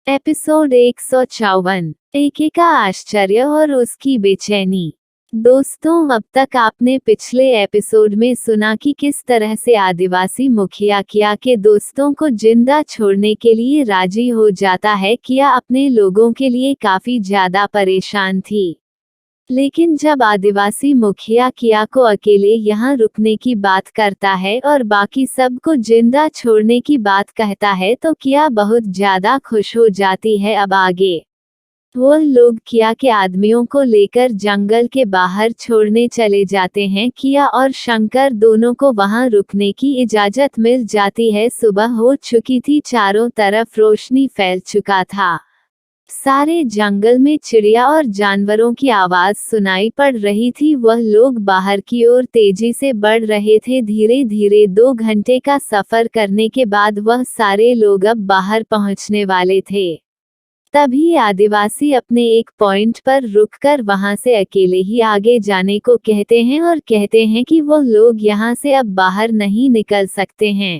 Episode 154। एके का आश्चर्य और उसकी बेचैनी। दोस्तों, अब तक आपने पिछले एपिसोड में सुना कि किस तरह से आदिवासी मुखिया किया के दोस्तों को जिंदा छोड़ने के लिए राजी हो जाता है। किया अपने लोगों के लिए काफी ज्यादा परेशान थी, लेकिन जब आदिवासी मुखिया किया को अकेले यहाँ रुकने की बात करता है और बाकी सबको जिंदा छोड़ने की बात कहता है तो किया बहुत ज्यादा खुश हो जाती है। अब आगे वो लोग किया के आदमियों को लेकर जंगल के बाहर छोड़ने चले जाते हैं। किया और शंकर दोनों को वहां रुकने की इजाजत मिल जाती है। सुबह हो चुकी थी, चारों तरफ रोशनी फैल चुका था। सारे जंगल में चिड़िया और जानवरों की आवाज सुनाई पड़ रही थी। वह लोग बाहर की ओर तेजी से बढ़ रहे थे। धीरे धीरे 2 घंटे का सफर करने के बाद वह सारे लोग अब बाहर पहुंचने वाले थे। तभी आदिवासी अपने एक पॉइंट पर रुककर वहां से अकेले ही आगे जाने को कहते हैं और कहते हैं कि वो लोग यहाँ से अब बाहर नहीं निकल सकते हैं।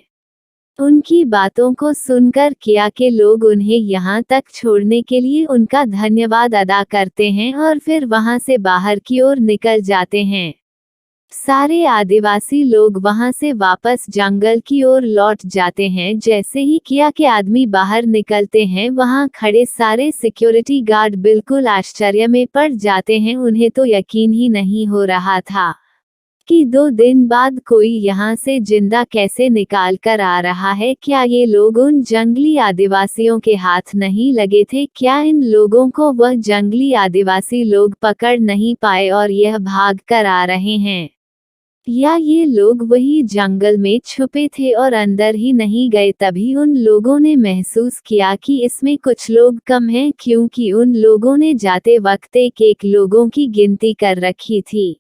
उनकी बातों को सुनकर किया के लोग उन्हें यहाँ तक छोड़ने के लिए उनका धन्यवाद अदा करते हैं और फिर वहां से बाहर की ओर निकल जाते हैं। सारे आदिवासी लोग वहां से वापस जंगल की ओर लौट जाते हैं। जैसे ही किया के आदमी बाहर निकलते हैं, वहां खड़े सारे सिक्योरिटी गार्ड बिल्कुल आश्चर्य में पड़ जाते हैं। उन्हें तो यकीन ही नहीं हो रहा था कि 2 दिन बाद कोई यहाँ से जिंदा कैसे निकाल कर आ रहा है। क्या ये लोग उन जंगली आदिवासियों के हाथ नहीं लगे थे? क्या इन लोगों को वह जंगली आदिवासी लोग पकड़ नहीं पाए और यह भाग कर आ रहे हैं? या ये लोग वही जंगल में छुपे थे और अंदर ही नहीं गए? तभी उन लोगों ने महसूस किया कि इसमें कुछ लोग कम हैं, क्योंकि उन लोगों ने जाते वक्त एक लोगों की गिनती कर रखी थी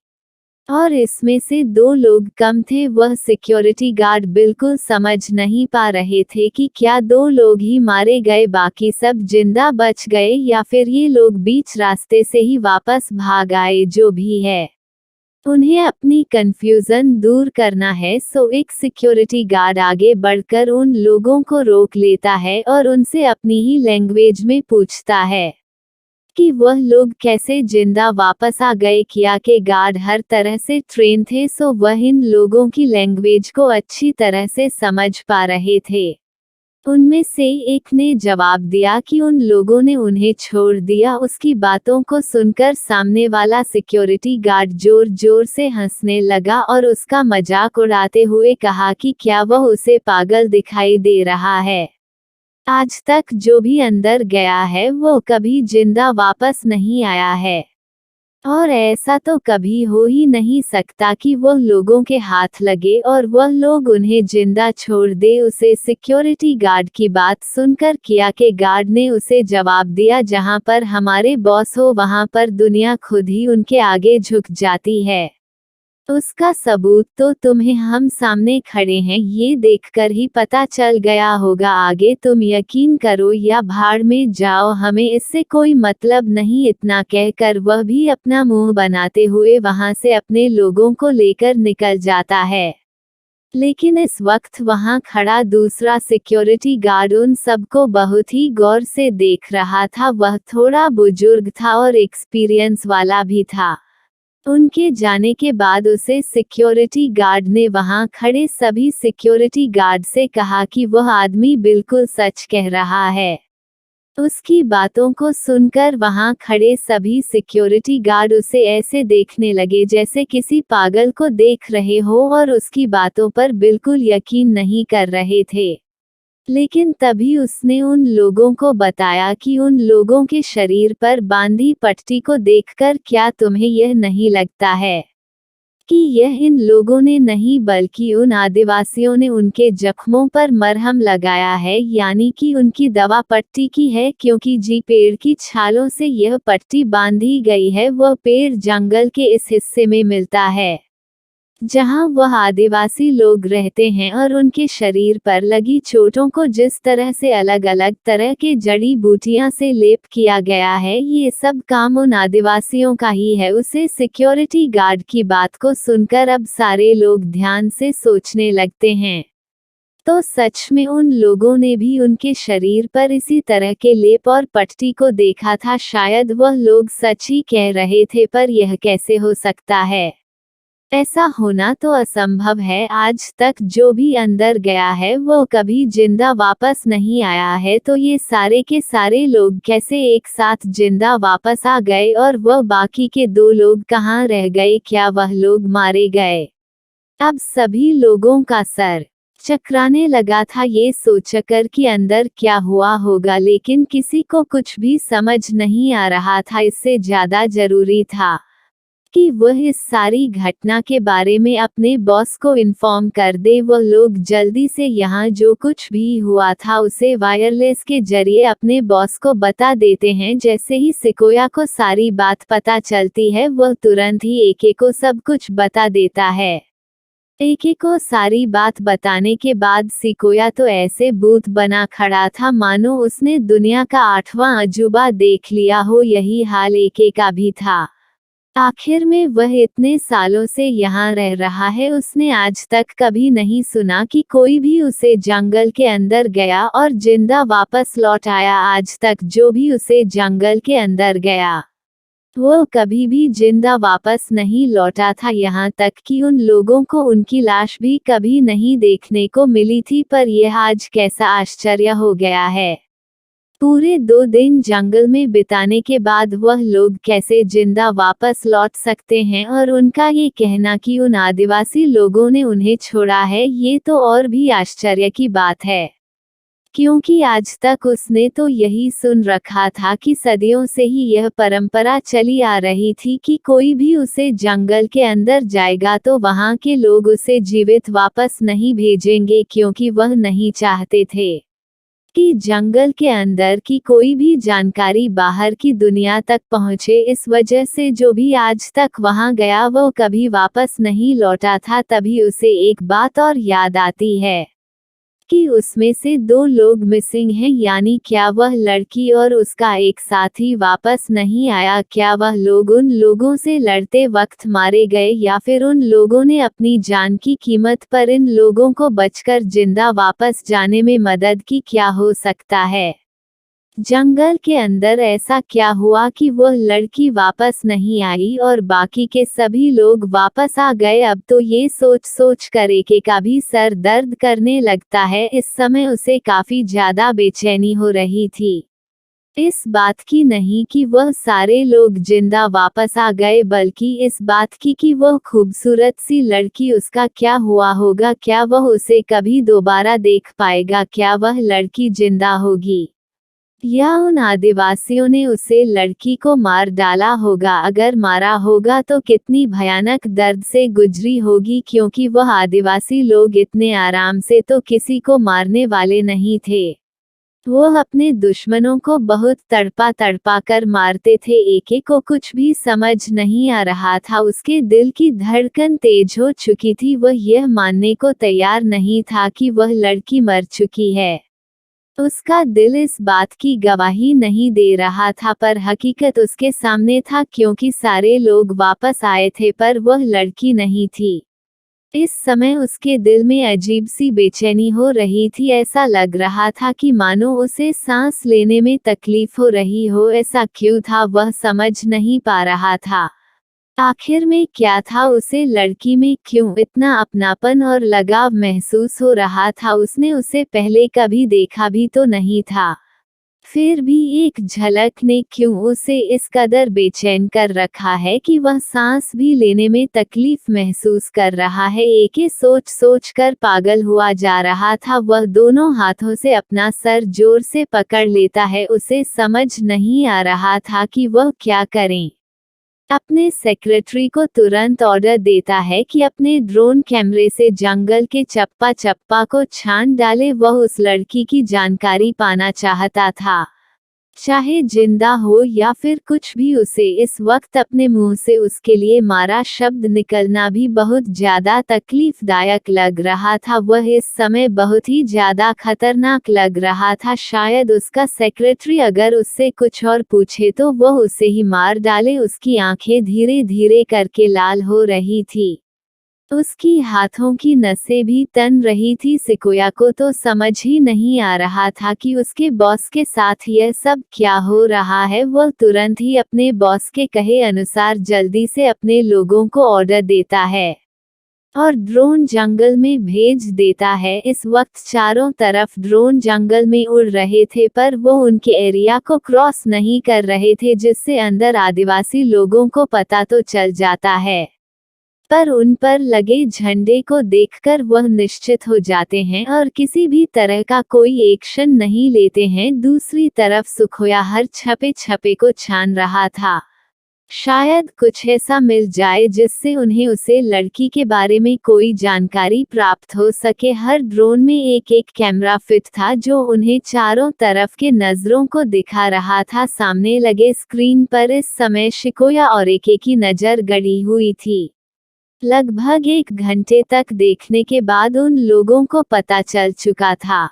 और इसमें से 2 लोग कम थे। वह सिक्योरिटी गार्ड बिल्कुल समझ नहीं पा रहे थे कि क्या 2 लोग ही मारे गए, बाकी सब जिंदा बच गए, या फिर ये लोग बीच रास्ते से ही वापस भाग आए। जो भी है, उन्हें अपनी कंफ्यूजन दूर करना है। सो एक सिक्योरिटी गार्ड आगे बढ़कर उन लोगों को रोक लेता है और उनसे अपनी ही लैंग्वेज में पूछता है कि वह लोग कैसे जिंदा वापस आ गए। किया के गार्ड हर तरह से ट्रेन थे, सो वह इन लोगों की लैंग्वेज को अच्छी तरह से समझ पा रहे थे। उनमें से एक ने जवाब दिया कि उन लोगों ने उन्हें छोड़ दिया। उसकी बातों को सुनकर सामने वाला सिक्योरिटी गार्ड जोर जोर से हंसने लगा और उसका मजाक उड़ाते हुए कहा कि क्या वह उसे पागल दिखाई दे रहा है? आज तक जो भी अंदर गया है वो कभी जिंदा वापस नहीं आया है, और ऐसा तो कभी हो ही नहीं सकता कि वह लोगों के हाथ लगे और वह लोग उन्हें जिंदा छोड़ दे। उसे सिक्योरिटी गार्ड की बात सुनकर किया के गार्ड ने उसे जवाब दिया, जहां पर हमारे बॉस हो वहां पर दुनिया खुद ही उनके आगे झुक जाती है। उसका सबूत तो तुम्हें हम सामने खड़े हैं, ये देखकर ही पता चल गया होगा। आगे तुम यकीन करो या भाड़ में जाओ, हमें इससे कोई मतलब नहीं। इतना कहकर वह भी अपना मुंह बनाते हुए वहां से अपने लोगों को लेकर निकल जाता है। लेकिन इस वक्त वहां खड़ा दूसरा सिक्योरिटी गार्ड उन सबको बहुत ही गौर से देख रहा था। वह थोड़ा बुजुर्ग था और एक्सपीरियंस वाला भी था। उनके जाने के बाद उसे सिक्योरिटी गार्ड ने वहां खड़े सभी सिक्योरिटी गार्ड से कहा कि वह आदमी बिल्कुल सच कह रहा है। उसकी बातों को सुनकर वहां खड़े सभी सिक्योरिटी गार्ड उसे ऐसे देखने लगे जैसे किसी पागल को देख रहे हो और उसकी बातों पर बिल्कुल यकीन नहीं कर रहे थे। लेकिन तभी उसने उन लोगों को बताया कि उन लोगों के शरीर पर बांधी पट्टी को देखकर क्या तुम्हें यह नहीं लगता है कि यह इन लोगों ने नहीं बल्कि उन आदिवासियों ने उनके जख्मों पर मरहम लगाया है, यानी कि उनकी दवा पट्टी की है, क्योंकि जी पेड़ की छालों से यह पट्टी बांधी गई है। वह पेड़ जंगल के इस हिस्से में मिलता है जहां वह आदिवासी लोग रहते हैं, और उनके शरीर पर लगी चोटों को जिस तरह से अलग अलग तरह के जड़ी बूटियां से लेप किया गया है, ये सब काम उन आदिवासियों का ही है। उसे सिक्योरिटी गार्ड की बात को सुनकर अब सारे लोग ध्यान से सोचने लगते हैं। तो सच में उन लोगों ने भी उनके शरीर पर इसी तरह के लेप और पट्टी को देखा था। शायद वह लोग सच ही कह रहे थे, पर यह कैसे हो सकता है? ऐसा होना तो असंभव है। आज तक जो भी अंदर गया है वो कभी जिंदा वापस नहीं आया है, तो ये सारे के सारे लोग कैसे एक साथ जिंदा वापस आ गए, और वह बाकी के 2 लोग कहाँ रह गए? क्या वह लोग मारे गए? अब सभी लोगों का सर चकराने लगा था ये सोचकर कि अंदर क्या हुआ होगा, लेकिन किसी को कुछ भी समझ नहीं आ रहा था। इससे ज्यादा जरूरी था कि वह इस सारी घटना के बारे में अपने बॉस को इन्फॉर्म कर दे। वह लोग जल्दी से यहाँ जो कुछ भी हुआ था उसे वायरलेस के जरिए अपने बॉस को बता देते हैं। जैसे ही सिकोया को सारी बात पता चलती है, वह तुरंत ही एके को सब कुछ बता देता है। एके को सारी बात बताने के बाद सिकोया तो ऐसे भूत बना खड़ा था मानो उसने दुनिया का 8वां अजूबा देख लिया हो। यही हाल एके का भी था। आखिर में वह इतने सालों से यहाँ रह रहा है, उसने आज तक कभी नहीं सुना कि कोई भी उसे जंगल के अंदर गया और जिंदा वापस लौट आया। आज तक जो भी उसे जंगल के अंदर गया वो कभी भी जिंदा वापस नहीं लौटा था। यहाँ तक कि उन लोगों को उनकी लाश भी कभी नहीं देखने को मिली थी। पर यह आज कैसा आश्चर्य हो गया है। पूरे 2 दिन जंगल में बिताने के बाद वह लोग कैसे जिंदा वापस लौट सकते हैं? और उनका ये कहना कि उन आदिवासी लोगों ने उन्हें छोड़ा है, ये तो और भी आश्चर्य की बात है, क्योंकि आज तक उसने तो यही सुन रखा था कि सदियों से ही यह परंपरा चली आ रही थी कि कोई भी उसे जंगल के अंदर जाएगा तो वहां के लोग उसे जीवित वापस नहीं भेजेंगे, क्योंकि वह नहीं चाहते थे कि जंगल के अंदर की कोई भी जानकारी बाहर की दुनिया तक पहुंचे। इस वजह से जो भी आज तक वहां गया वो कभी वापस नहीं लौटा था। तभी उसे एक बात और याद आती है कि उसमें से 2 लोग मिसिंग हैं, यानी क्या वह लड़की और उसका एक साथी वापस नहीं आया? क्या वह लोग उन लोगों से लड़ते वक्त मारे गए, या फिर उन लोगों ने अपनी जान की कीमत पर इन लोगों को बचकर जिंदा वापस जाने में मदद की? क्या हो सकता है? जंगल के अंदर ऐसा क्या हुआ कि वह लड़की वापस नहीं आई और बाकी के सभी लोग वापस आ गए? अब तो ये सोच सोच कर एके का भी सर दर्द करने लगता है। इस समय उसे काफी ज्यादा बेचैनी हो रही थी, इस बात की नहीं कि वह सारे लोग जिंदा वापस आ गए, बल्कि इस बात की कि वह खूबसूरत सी लड़की, उसका क्या हुआ होगा? क्या वह उसे कभी दोबारा देख पाएगा? क्या वह लड़की जिंदा होगी, या उन आदिवासियों ने उसे लड़की को मार डाला होगा? अगर मारा होगा तो कितनी भयानक दर्द से गुजरी होगी, क्योंकि वह आदिवासी लोग इतने आराम से तो किसी को मारने वाले नहीं थे। वह अपने दुश्मनों को बहुत तड़पा तड़पा कर मारते थे। एके को कुछ भी समझ नहीं आ रहा था। उसके दिल की धड़कन तेज हो चुकी थी। वह यह मानने को तैयार नहीं था कि वह लड़की मर चुकी है। उसका दिल इस बात की गवाही नहीं दे रहा था, पर हकीकत उसके सामने था, क्योंकि सारे लोग वापस आए थे पर वह लड़की नहीं थी। इस समय उसके दिल में अजीब सी बेचैनी हो रही थी। ऐसा लग रहा था कि मानो उसे सांस लेने में तकलीफ हो रही हो। ऐसा क्यों था वह समझ नहीं पा रहा था। आखिर में क्या था? उसे लड़की में क्यों इतना अपनापन और लगाव महसूस हो रहा था? उसने उसे पहले कभी देखा भी तो नहीं था, फिर भी एक झलक ने क्यों उसे इस कदर बेचैन कर रखा है कि वह सांस भी लेने में तकलीफ महसूस कर रहा है। एके सोच सोच कर पागल हुआ जा रहा था। वह दोनों हाथों से अपना सर जोर से पकड़ लेता है। उसे समझ नहीं आ रहा था कि वह क्या करें। अपने सेक्रेटरी को तुरंत ऑर्डर देता है कि अपने ड्रोन कैमरे से जंगल के चप्पा चप्पा को छान डाले। वह उस लड़की की जानकारी पाना चाहता था, चाहे जिंदा हो या फिर कुछ भी। उसे इस वक्त अपने मुंह से उसके लिए मारा शब्द निकलना भी बहुत ज्यादा तकलीफदायक लग रहा था। वह इस समय बहुत ही ज्यादा खतरनाक लग रहा था। शायद उसका सेक्रेटरी अगर उससे कुछ और पूछे तो वह उसे ही मार डाले। उसकी आंखें धीरे धीरे करके लाल हो रही थी। उसकी हाथों की नसें भी तन रही थी। सिकोया को तो समझ ही नहीं आ रहा था कि उसके बॉस के साथ यह सब क्या हो रहा है। वह तुरंत ही अपने बॉस के कहे अनुसार जल्दी से अपने लोगों को ऑर्डर देता है और ड्रोन जंगल में भेज देता है। इस वक्त चारों तरफ ड्रोन जंगल में उड़ रहे थे, पर वो उनके एरिया को क्रॉस नहीं कर रहे थे, जिससे अंदर आदिवासी लोगों को पता तो चल जाता है, पर उन पर लगे झंडे को देखकर वह निश्चित हो जाते हैं और किसी भी तरह का कोई एक्शन नहीं लेते हैं। दूसरी तरफ सुखोया हर छपे छपे को छान रहा था, शायद कुछ ऐसा मिल जाए जिससे उन्हें उसे लड़की के बारे में कोई जानकारी प्राप्त हो सके। हर ड्रोन में एक एक कैमरा फिट था जो उन्हें चारों तरफ के नजरों को दिखा रहा था। सामने लगे स्क्रीन पर इस समय शिकोया और एके की नजर गड़ी हुई थी। लगभग 1 घंटे तक देखने के बाद उन लोगों को पता चल चुका था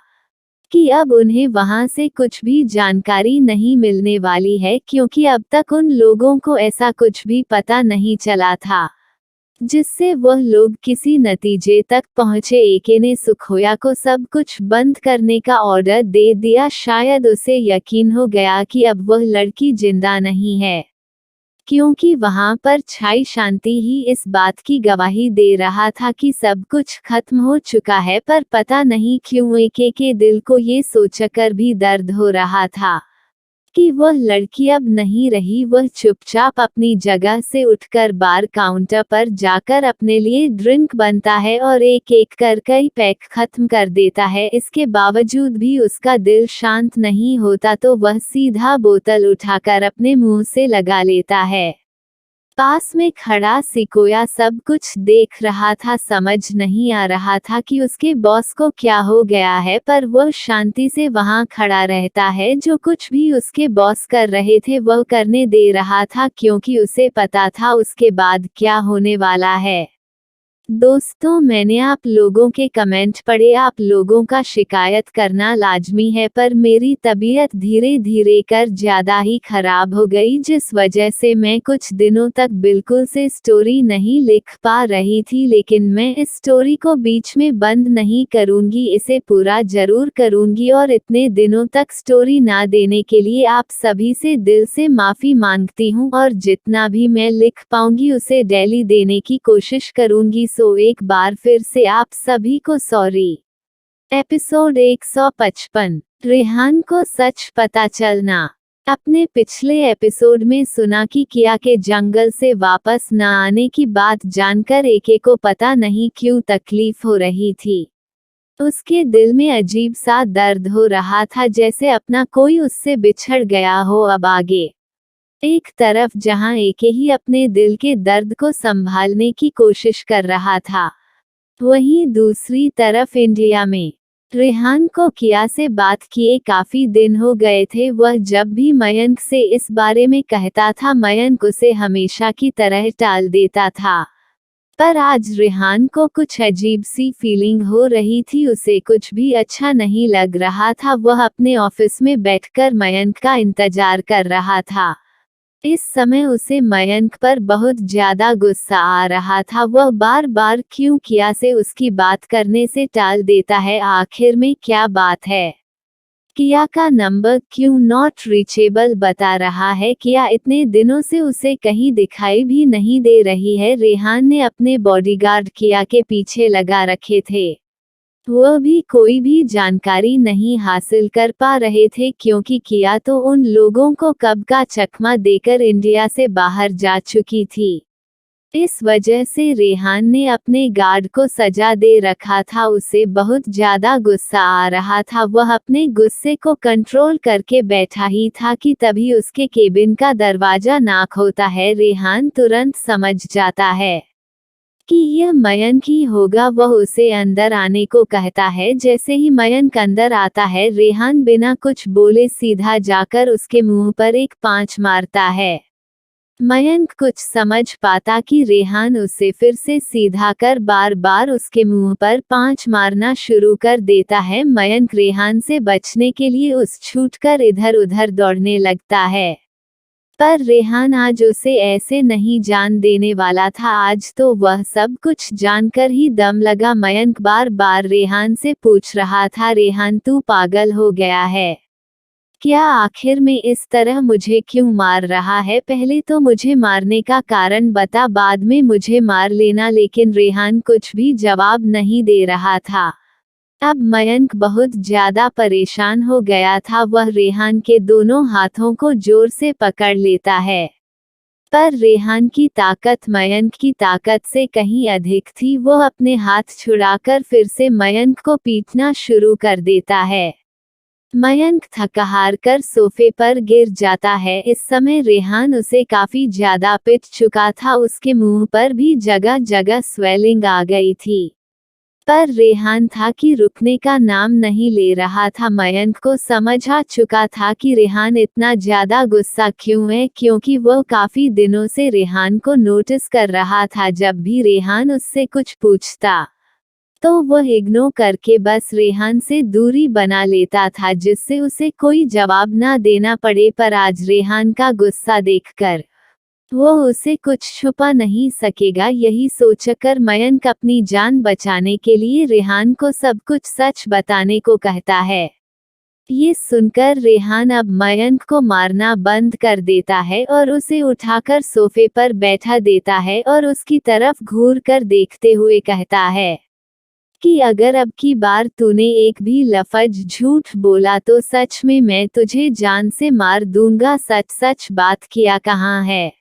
कि अब उन्हें वहां से कुछ भी जानकारी नहीं मिलने वाली है, क्योंकि अब तक उन लोगों को ऐसा कुछ भी पता नहीं चला था जिससे वह लोग किसी नतीजे तक पहुंचे। एके ने सुखोया को सब कुछ बंद करने का ऑर्डर दे दिया। शायद उसे यकीन हो गया कि अब वह लड़की जिंदा नहीं है, क्योंकि वहां पर छाई शांति ही इस बात की गवाही दे रहा था कि सब कुछ खत्म हो चुका है। पर पता नहीं क्यों एके के दिल को ये सोचकर भी दर्द हो रहा था कि वह लड़की अब नहीं रही। वह चुपचाप अपनी जगह से उठकर बार काउंटर पर जाकर अपने लिए ड्रिंक बनता है और एक एक कर कई पैक खत्म कर देता है। इसके बावजूद भी उसका दिल शांत नहीं होता, तो वह सीधा बोतल उठाकर अपने मुंह से लगा लेता है। पास में खड़ा सिकोया सब कुछ देख रहा था। समझ नहीं आ रहा था कि उसके बॉस को क्या हो गया है, पर वह शांति से वहां खड़ा रहता है। जो कुछ भी उसके बॉस कर रहे थे वह करने दे रहा था, क्योंकि उसे पता था उसके बाद क्या होने वाला है। दोस्तों, मैंने आप लोगों के कमेंट पढ़े। आप लोगों का शिकायत करना लाजमी है, पर मेरी तबीयत धीरे धीरे कर ज्यादा ही खराब हो गई, जिस वजह से मैं कुछ दिनों तक बिल्कुल से स्टोरी नहीं लिख पा रही थी। लेकिन मैं इस स्टोरी को बीच में बंद नहीं करूंगी, इसे पूरा जरूर करूंगी। और इतने दिनों तक स्टोरी ना देने के लिए आप सभी से दिल से माफी मांगती हूँ, और जितना भी मैं लिख पाऊंगी उसे डेली देने की कोशिश करूंगी। सो एक बार फिर से आप सभी को सॉरी। एपिसोड 155। रेहान को सच पता चलना। अपने पिछले एपिसोड में सुना कि किया के जंगल से वापस न आने की बात जानकर एके को पता नहीं क्यों तकलीफ हो रही थी। उसके दिल में अजीब सा दर्द हो रहा था, जैसे अपना कोई उससे बिछड़ गया हो। अब आगे एक तरफ जहां एके ही अपने दिल के दर्द को संभालने की कोशिश कर रहा था, वहीं दूसरी तरफ इंडिया में रेहान को किया से बात किए काफी दिन हो गए थे। वह जब भी मयंक से इस बारे में कहता था, मयंक उसे हमेशा की तरह टाल देता था, पर आज रेहान को कुछ अजीब सी फीलिंग हो रही थी। उसे कुछ भी अच्छा नहीं लग रहा था। वह अपने ऑफिस में बैठकर मयंक का इंतजार कर रहा था। इस समय उसे मयंक पर बहुत ज्यादा गुस्सा आ रहा था। वह बार बार क्यों किया से उसकी बात करने से टाल देता है। आखिर में क्या बात है? किया का नंबर क्यों नॉट रीचेबल बता रहा है? किया इतने दिनों से उसे कहीं दिखाई भी नहीं दे रही है। रेहान ने अपने बॉडीगार्ड किया के पीछे लगा रखे थे, वह भी कोई भी जानकारी नहीं हासिल कर पा रहे थे, क्योंकि किया तो उन लोगों को कब का चकमा देकर इंडिया से बाहर जा चुकी थी। इस वजह से रेहान ने अपने गार्ड को सजा दे रखा था। उसे बहुत ज्यादा गुस्सा आ रहा था। वह अपने गुस्से को कंट्रोल करके बैठा ही था कि तभी उसके केबिन का दरवाजा नॉक होता है। रेहान तुरंत समझ जाता है कि यह मयंक ही होगा। वह उसे अंदर आने को कहता है। जैसे ही मयंक अंदर आता है, रेहान बिना कुछ बोले सीधा जाकर उसके मुंह पर एक पांच मारता है। मयंक कुछ समझ पाता कि रेहान उसे फिर से सीधा कर बार बार उसके मुंह पर पांच मारना शुरू कर देता है। मयंक रेहान से बचने के लिए उस छूटकर इधर उधर दौड़ने लगता है। पर रेहान आज उसे ऐसे नहीं जान देने वाला था। आज तो वह सब कुछ जानकर ही दम लगा। मयंक बार बार रेहान से पूछ रहा था, रेहान तू पागल हो गया है क्या? आखिर में इस तरह मुझे क्यों मार रहा है? पहले तो मुझे मारने का कारण बता, बाद में मुझे मार लेना। लेकिन रेहान कुछ भी जवाब नहीं दे रहा था। अब मयंक बहुत ज्यादा परेशान हो गया था। वह रेहान के दोनों हाथों को जोर से पकड़ लेता है, पर रेहान की ताकत मयंक की ताकत से कहीं अधिक थी। वो अपने हाथ छुड़ाकर फिर से मयंक को पीटना शुरू कर देता है। मयंक थक हार कर सोफे पर गिर जाता है। इस समय रेहान उसे काफी ज्यादा पिट चुका था। उसके मुंह पर भी जगह जगह स्वेलिंग आ गई थी, पर रेहान था कि रुकने का नाम नहीं ले रहा था। मयंक को समझ आ चुका था कि रेहान इतना ज्यादा गुस्सा क्यों है, क्योंकि वो काफी दिनों से रेहान को नोटिस कर रहा था। जब भी रेहान उससे कुछ पूछता तो वह इग्नोर करके बस रेहान से दूरी बना लेता था, जिससे उसे कोई जवाब ना देना पड़े। पर आज रेहान का गुस्सा देखकर वो उसे कुछ छुपा नहीं सकेगा। यही सोचकर मयंक अपनी जान बचाने के लिए रेहान को सब कुछ सच बताने को कहता है। ये सुनकर रेहान अब मयंक को मारना बंद कर देता है और उसे उठाकर सोफे पर बैठा देता है और उसकी तरफ घूर कर देखते हुए कहता है कि अगर अब की बार तूने एक भी लफ्ज झूठ बोला तो सच में मैं तुझे जान से मार दूंगा। सच सच बात किया कहाँ है?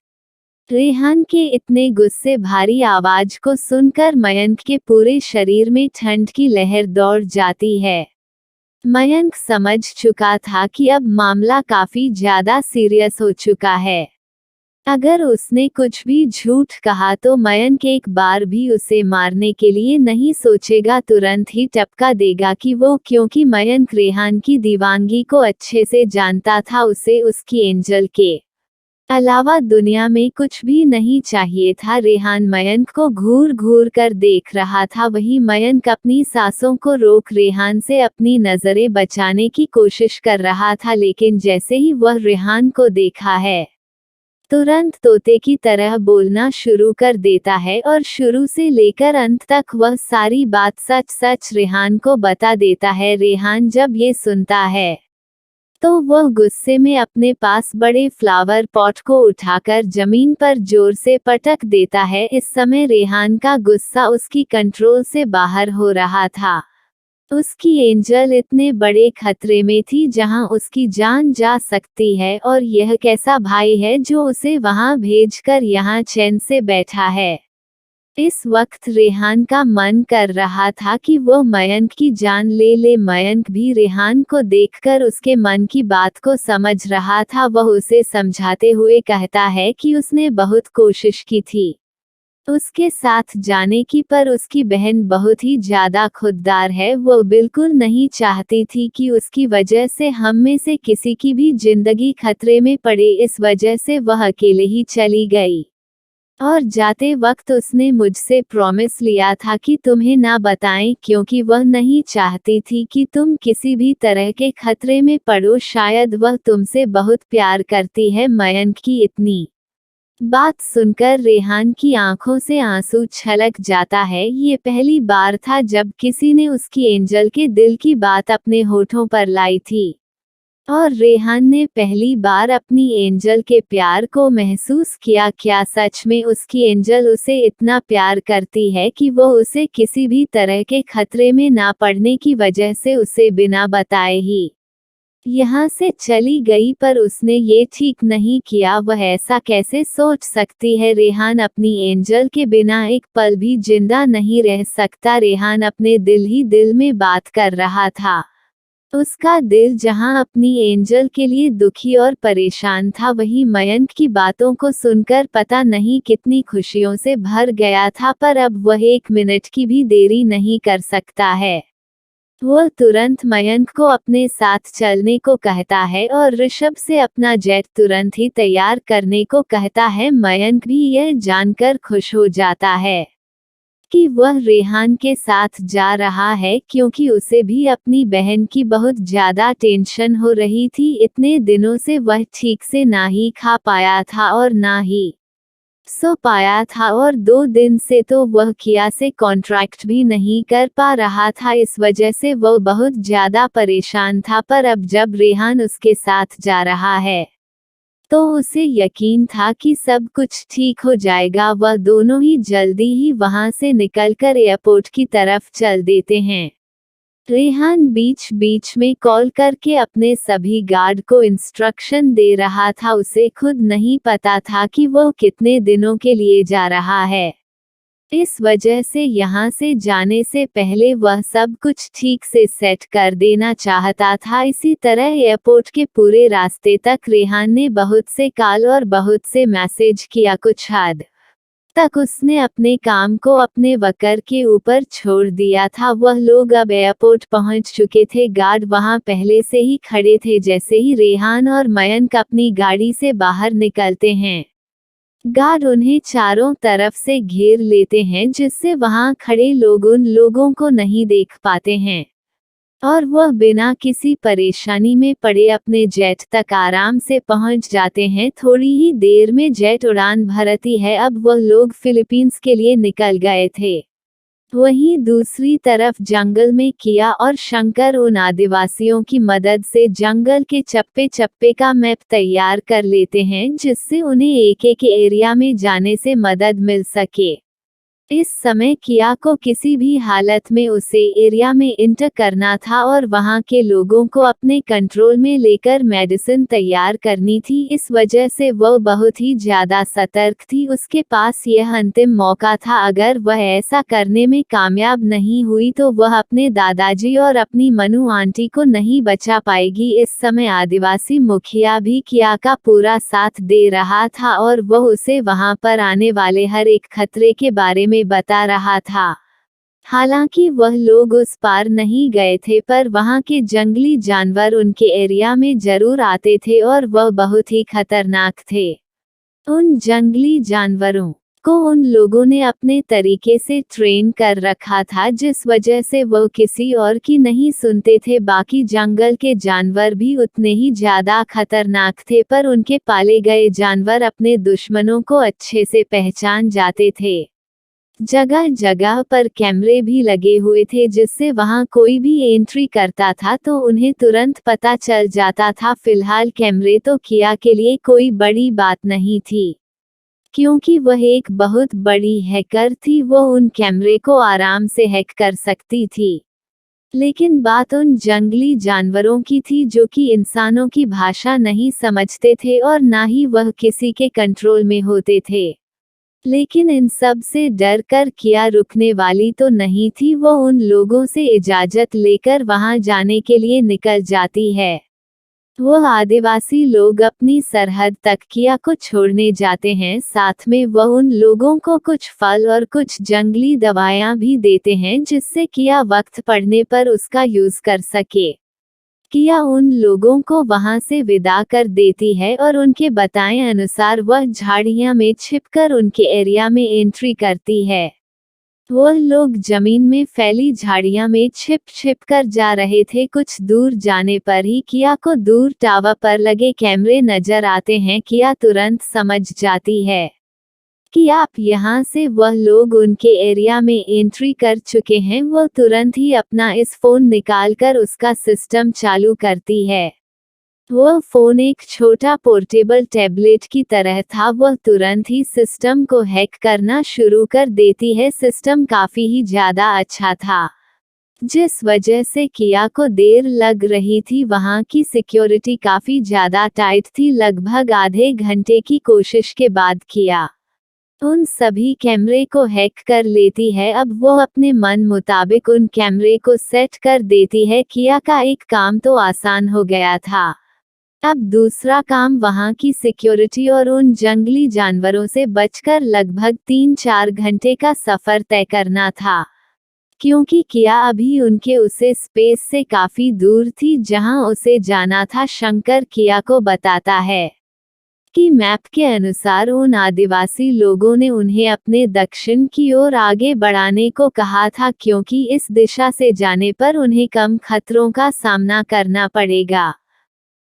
रेहान के इतने गुस्से भरी आवाज को सुनकर मयंक के पूरे शरीर में ठंड की लहर दौड़ जाती है। मयंक समझ चुका था कि अब मामला काफी ज्यादा सीरियस हो चुका है। अगर उसने कुछ भी झूठ कहा तो मयंक एक बार भी उसे मारने के लिए नहीं सोचेगा, तुरंत ही टपका देगा कि वो, क्योंकि मयंक रेहान की दीवानगी को अच्छे से जानता था। उसे उसकी एंजल के अलावा दुनिया में कुछ भी नहीं चाहिए था। रेहान मयंक को घूर घूर कर देख रहा था। वही मयंक अपनी सांसों को रोक रेहान से अपनी नजरें बचाने की कोशिश कर रहा था, लेकिन जैसे ही वह रेहान को देखा है तुरंत तोते की तरह बोलना शुरू कर देता है और शुरू से लेकर अंत तक वह सारी बात सच सच रेहान को बता देता है। रेहान जब ये सुनता है तो वह गुस्से में अपने पास बड़े फ्लावर पॉट को उठाकर जमीन पर जोर से पटक देता है। इस समय रेहान का गुस्सा उसकी कंट्रोल से बाहर हो रहा था। उसकी एंजल इतने बड़े खतरे में थी जहां उसकी जान जा सकती है, और यह कैसा भाई है जो उसे वहां भेजकर यहां चैन से बैठा है। इस वक्त रेहान का मन कर रहा था कि वो मयंक की जान ले ले। मयंक भी रेहान को देखकर उसके मन की बात को समझ रहा था। वह उसे समझाते हुए कहता है कि उसने बहुत कोशिश की थी उसके साथ जाने की, पर उसकी बहन बहुत ही ज्यादा खुददार है। वो बिल्कुल नहीं चाहती थी कि उसकी वजह से हम में से किसी की भी जिंदगी खतरे में पड़े। इस वजह से वह अकेले ही चली गई, और जाते वक्त उसने मुझसे प्रॉमिस लिया था कि तुम्हें ना बताएं, क्योंकि वह नहीं चाहती थी कि तुम किसी भी तरह के खतरे में पड़ो। शायद वह तुमसे बहुत प्यार करती है। मयंक की इतनी बात सुनकर रेहान की आंखों से आंसू छलक जाता है। ये पहली बार था जब किसी ने उसकी एंजल के दिल की बात अपने होठों पर लाई थी, और रेहान ने पहली बार अपनी एंजल के प्यार को महसूस किया। क्या सच में उसकी एंजल उसे इतना प्यार करती है कि वो उसे किसी भी तरह के खतरे में ना पड़ने की वजह से उसे बिना बताए ही यहाँ से चली गई? पर उसने ये ठीक नहीं किया। वह ऐसा कैसे सोच सकती है? रेहान अपनी एंजल के बिना एक पल भी जिंदा नहीं रह सकता। रेहान अपने दिल ही दिल में बात कर रहा था। उसका दिल जहां अपनी एंजल के लिए दुखी और परेशान था, वही मयंक की बातों को सुनकर पता नहीं कितनी खुशियों से भर गया था। पर अब वह 1 मिनट की भी देरी नहीं कर सकता है। वह तुरंत मयंक को अपने साथ चलने को कहता है और ऋषभ से अपना जेट तुरंत ही तैयार करने को कहता है। मयंक भी यह जानकर खुश हो जाता है। कि वह रेहान के साथ जा रहा है, क्योंकि उसे भी अपनी बहन की बहुत ज्यादा टेंशन हो रही थी। इतने दिनों से वह ठीक से ना ही खा पाया था और ना ही सो पाया था, और 2 दिन से तो वह किया से कॉन्ट्रैक्ट भी नहीं कर पा रहा था। इस वजह से वह बहुत ज्यादा परेशान था। पर अब जब रेहान उसके साथ जा रहा है तो उसे यकीन था कि सब कुछ ठीक हो जाएगा। वह दोनों ही जल्दी ही वहां से निकलकर एयरपोर्ट की तरफ चल देते हैं। रेहान बीच बीच में कॉल करके अपने सभी गार्ड को इंस्ट्रक्शन दे रहा था। उसे खुद नहीं पता था कि वो कितने दिनों के लिए जा रहा है। इस वजह से यहाँ से जाने से पहले वह सब कुछ ठीक से सेट कर देना चाहता था। इसी तरह एयरपोर्ट के पूरे रास्ते तक रेहान ने बहुत से कॉल और बहुत से मैसेज किया। कुछ हद तक उसने अपने काम को अपने वकर के ऊपर छोड़ दिया था। वह लोग अब एयरपोर्ट पहुंच चुके थे। गार्ड वहां पहले से ही खड़े थे। जैसे ही रेहान और मयंक अपनी गाड़ी से बाहर निकलते हैं, गार्ड उन्हें चारों तरफ से घेर लेते हैं, जिससे वहां खड़े लोग उन लोगों को नहीं देख पाते हैं, और वह बिना किसी परेशानी में पड़े अपने जेट तक आराम से पहुंच जाते हैं। थोड़ी ही देर में जेट उड़ान भरती है। अब वह लोग फिलीपींस के लिए निकल गए थे। वहीं दूसरी तरफ जंगल में किया और शंकर उन आदिवासियों की मदद से जंगल के चप्पे चप्पे का मैप तैयार कर लेते हैं, जिससे उन्हें एक एक एरिया में जाने से मदद मिल सके। इस समय किया को किसी भी हालत में उसे एरिया में इंटर करना था और वहां के लोगों को अपने कंट्रोल में लेकर मेडिसिन तैयार करनी थी। इस वजह से वह बहुत ही ज्यादा सतर्क थी। उसके पास यह अंतिम मौका था। अगर वह ऐसा करने में कामयाब नहीं हुई तो वह अपने दादाजी और अपनी मनु आंटी को नहीं बचा पाएगी। इस समय आदिवासी मुखिया भी किया का पूरा साथ दे रहा था और वह उसे वहां पर आने वाले हर एक खतरे के बारे में बता रहा था। हालांकि वह लोग उस पार नहीं गए थे, पर वहां के जंगली जानवर उनके एरिया में जरूर आते थे और वह बहुत ही खतरनाक थे। उन जंगली जानवरों को उन लोगों ने अपने तरीके से ट्रेन कर रखा था, जिस वजह से वह किसी और की नहीं सुनते थे। बाकी जंगल के जानवर भी उतने ही ज्यादा खतरनाक थे, पर उनके पाले गए जानवर अपने दुश्मनों को अच्छे से पहचान जाते थे। जगह जगह पर कैमरे भी लगे हुए थे, जिससे वहां कोई भी एंट्री करता था तो उन्हें तुरंत पता चल जाता था। फिलहाल कैमरे तो किया के लिए कोई बड़ी बात नहीं थी, क्योंकि वह एक बहुत बड़ी हैकर थी। वो उन कैमरे को आराम से हैक कर सकती थी। लेकिन बात उन जंगली जानवरों की थी जो कि इंसानों की भाषा नहीं समझते थे और ना ही वह किसी के कंट्रोल में होते थे। लेकिन इन सब से डर कर किया रुकने वाली तो नहीं थी। वो उन लोगों से इजाजत लेकर वहां जाने के लिए निकल जाती है। वो आदिवासी लोग अपनी सरहद तक किया को छोड़ने जाते हैं। साथ में वह उन लोगों को कुछ फल और कुछ जंगली दवाएं भी देते हैं, जिससे किया वक्त पड़ने पर उसका यूज कर सके। किया उन लोगों को वहां से विदा कर देती है और उनके बताए अनुसार वह झाड़ियां में छिपकर उनके एरिया में एंट्री करती है। वह लोग जमीन में फैली झाड़ियां में छिप छिप कर जा रहे थे। कुछ दूर जाने पर ही किया को दूर टावर पर लगे कैमरे नजर आते हैं। किया तुरंत समझ जाती है कि आप यहाँ से वह लोग उनके एरिया में एंट्री कर चुके हैं। वो तुरंत ही अपना इस फोन निकालकर उसका सिस्टम चालू करती है। वह फोन एक छोटा पोर्टेबल टैबलेट की तरह था। वह तुरंत ही सिस्टम को हैक करना शुरू कर देती है। सिस्टम काफी ही ज्यादा अच्छा था, जिस वजह से किया को देर लग रही थी। वहां की सिक्योरिटी काफी ज्यादा टाइट थी। लगभग आधे घंटे की कोशिश के बाद किया उन सभी कैमरे को हैक कर लेती है। अब वो अपने मन मुताबिक उन कैमरे को सेट कर देती है। किया का एक काम तो आसान हो गया था। अब दूसरा काम वहां की सिक्योरिटी और उन जंगली जानवरों से बचकर लगभग 3-4 घंटे का सफर तय करना था, क्योंकि किया अभी उनके उसे स्पेस से काफी दूर थी जहां उसे जाना था। शंकर किया को बताता है की मैप के अनुसार उन आदिवासी लोगों ने उन्हें अपने दक्षिण की ओर आगे बढ़ाने को कहा था, क्योंकि इस दिशा से जाने पर उन्हें कम खतरों का सामना करना पड़ेगा।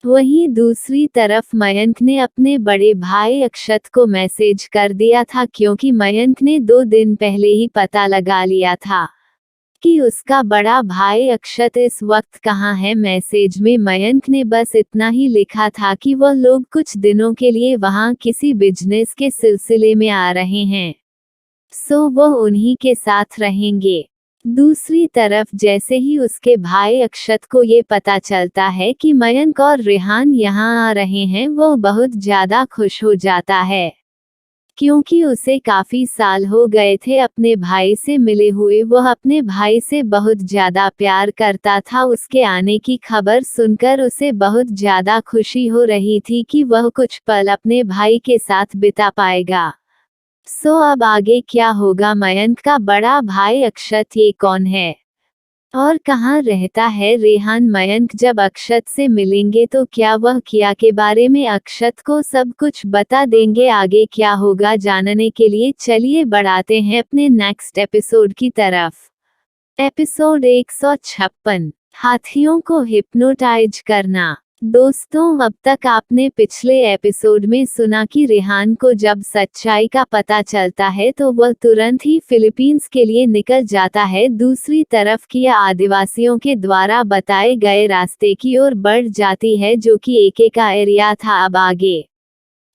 वहीं दूसरी तरफ मयंक ने अपने बड़े भाई अक्षत को मैसेज कर दिया था, क्योंकि मयंक ने 2 दिन पहले ही पता लगा लिया था कि उसका बड़ा भाई अक्षत इस वक्त कहाँ है। मैसेज में मयंक ने बस इतना ही लिखा था कि वह लोग कुछ दिनों के लिए वहां किसी बिजनेस के सिलसिले में आ रहे हैं, सो वह उन्हीं के साथ रहेंगे। दूसरी तरफ जैसे ही उसके भाई अक्षत को ये पता चलता है कि मयंक और रेहान यहाँ आ रहे हैं, वो बहुत ज्यादा खुश हो जाता है, क्योंकि उसे काफी साल हो गए थे अपने भाई से मिले हुए। वह अपने भाई से बहुत ज्यादा प्यार करता था। उसके आने की खबर सुनकर उसे बहुत ज्यादा खुशी हो रही थी कि वह कुछ पल अपने भाई के साथ बिता पाएगा। सो अब आगे क्या होगा? मयंक का बड़ा भाई अक्षत ये कौन है और कहाँ रहता है? रेहान मयंक जब अक्षत से मिलेंगे तो क्या वह किया के बारे में अक्षत को सब कुछ बता देंगे? आगे क्या होगा जानने के लिए चलिए बढ़ाते हैं अपने नेक्स्ट एपिसोड की तरफ। एपिसोड 156, हाथियों को हिप्नोटाइज करना। दोस्तों, अब तक आपने पिछले एपिसोड में सुना कि रेहान को जब सच्चाई का पता चलता है तो वह तुरंत ही फिलीपींस के लिए निकल जाता है। दूसरी तरफ किया आदिवासियों के द्वारा बताए गए रास्ते की ओर बढ़ जाती है, जो कि एके का एरिया था। अब आगे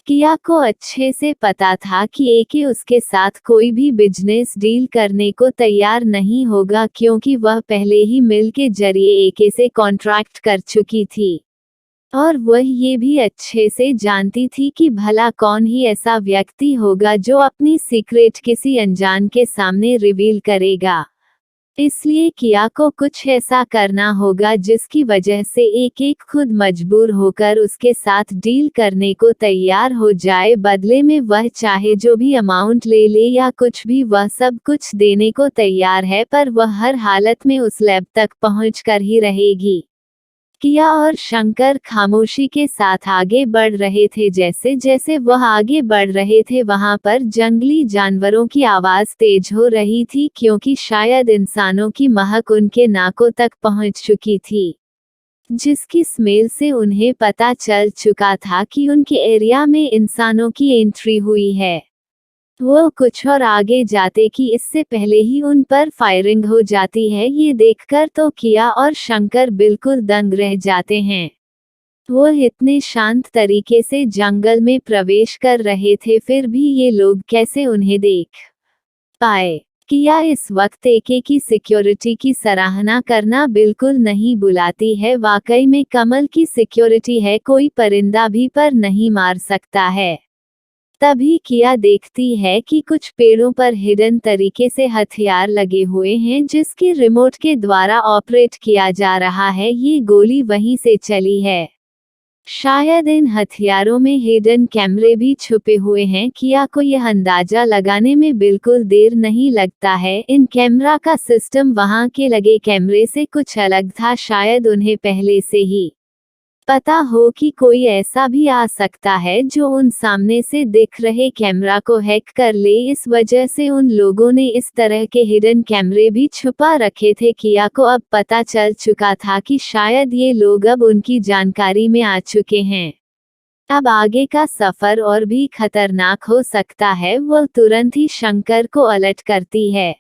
किया को अच्छे से पता था कि एके उसके साथ कोई भी बिजनेस डील करने को तैयार नहीं होगा, क्योंकि वह पहले ही मिल के जरिए एके से कॉन्ट्रैक्ट कर चुकी थी और वह ये भी अच्छे से जानती थी कि भला कौन ही ऐसा व्यक्ति होगा जो अपनी सीक्रेट किसी अनजान के सामने रिवील करेगा। इसलिए किया को कुछ ऐसा करना होगा जिसकी वजह से एक खुद मजबूर होकर उसके साथ डील करने को तैयार हो जाए। बदले में वह चाहे जो भी अमाउंट ले ले या कुछ भी, वह सब कुछ देने को तैयार है, पर वह हर हालत में उस लैब तक पहुँच कर ही रहेगी। किया और शंकर खामोशी के साथ आगे बढ़ रहे थे। जैसे जैसे वह आगे बढ़ रहे थे वहां पर जंगली जानवरों की आवाज तेज हो रही थी, क्योंकि शायद इंसानों की महक उनके नाकों तक पहुंच चुकी थी, जिसकी स्मेल से उन्हें पता चल चुका था कि उनके एरिया में इंसानों की एंट्री हुई है। वो कुछ और आगे जाते कि इससे पहले ही उन पर फायरिंग हो जाती है। ये देखकर तो किया और शंकर बिल्कुल दंग रह जाते हैं। वो इतने शांत तरीके से जंगल में प्रवेश कर रहे थे, फिर भी ये लोग कैसे उन्हें देख पाए? किया इस वक्त एके की सिक्योरिटी की सराहना करना बिल्कुल नहीं बुलाती है। वाकई में कमल की सिक्योरिटी है, कोई परिंदा भी पर नहीं मार सकता है। तभी किया देखती है कि कुछ पेड़ों पर हिडन तरीके से हथियार लगे हुए हैं, जिसकी रिमोट के द्वारा ऑपरेट किया जा रहा है। ये गोली वहीं से चली है। शायद इन हथियारों में हिडन कैमरे भी छुपे हुए हैं। किया को यह अंदाजा लगाने में बिल्कुल देर नहीं लगता है। इन कैमरा का सिस्टम वहां के लगे कैमरे से कुछ अलग था। शायद उन्हें पहले से ही पता हो कि कोई ऐसा भी आ सकता है जो उन सामने से दिख रहे कैमरा को हैक कर ले। इस वजह से उन लोगों ने इस तरह के हिडन कैमरे भी छुपा रखे थे। किया को अब पता चल चुका था कि शायद ये लोग अब उनकी जानकारी में आ चुके हैं। अब आगे का सफर और भी खतरनाक हो सकता है। वह तुरंत ही शंकर को अलर्ट करती है,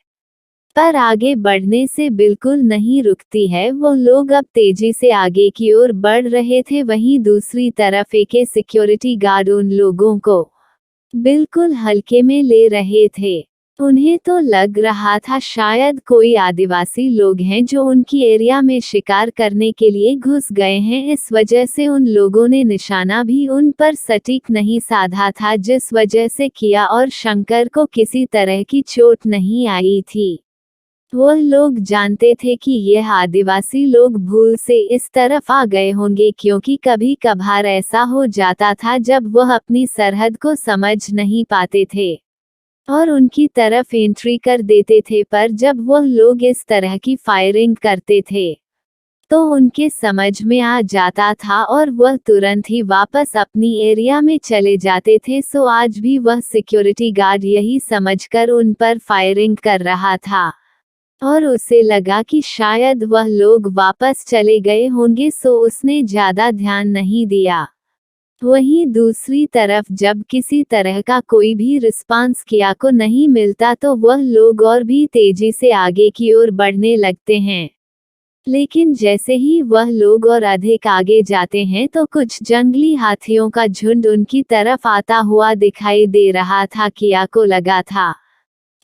पर आगे बढ़ने से बिल्कुल नहीं रुकती है। वो लोग अब तेजी से आगे की ओर बढ़ रहे थे। वहीं दूसरी तरफ एके सिक्योरिटी गार्ड उन लोगों को बिल्कुल हल्के में ले रहे थे। उन्हें तो लग रहा था शायद कोई आदिवासी लोग हैं जो उनकी एरिया में शिकार करने के लिए घुस गए हैं। इस वजह से उन लोगों ने निशाना भी उन पर सटीक नहीं साधा था, जिस वजह से किया और शंकर को किसी तरह की चोट नहीं आई थी। वो लोग जानते थे कि यह आदिवासी लोग भूल से इस तरफ आ गए होंगे, क्योंकि कभी कभार ऐसा हो जाता था जब वह अपनी सरहद को समझ नहीं पाते थे और उनकी तरफ एंट्री कर देते थे। पर जब वह लोग इस तरह की फायरिंग करते थे तो उनके समझ में आ जाता था और वह तुरंत ही वापस अपनी एरिया में चले जाते थे। सो आज भी वह सिक्योरिटी गार्ड यही समझकर उन पर फायरिंग कर रहा था और उसे लगा कि शायद वह लोग वापस चले गए होंगे, सो उसने ज्यादा ध्यान नहीं दिया। वहीं दूसरी तरफ जब किसी तरह का कोई भी रिस्पांस किया को नहीं मिलता तो वह लोग और भी तेजी से आगे की ओर बढ़ने लगते हैं। लेकिन जैसे ही वह लोग और अधिक आगे जाते हैं तो कुछ जंगली हाथियों का झुंड उनकी तरफ आता हुआ दिखाई दे रहा था। किया को लगा था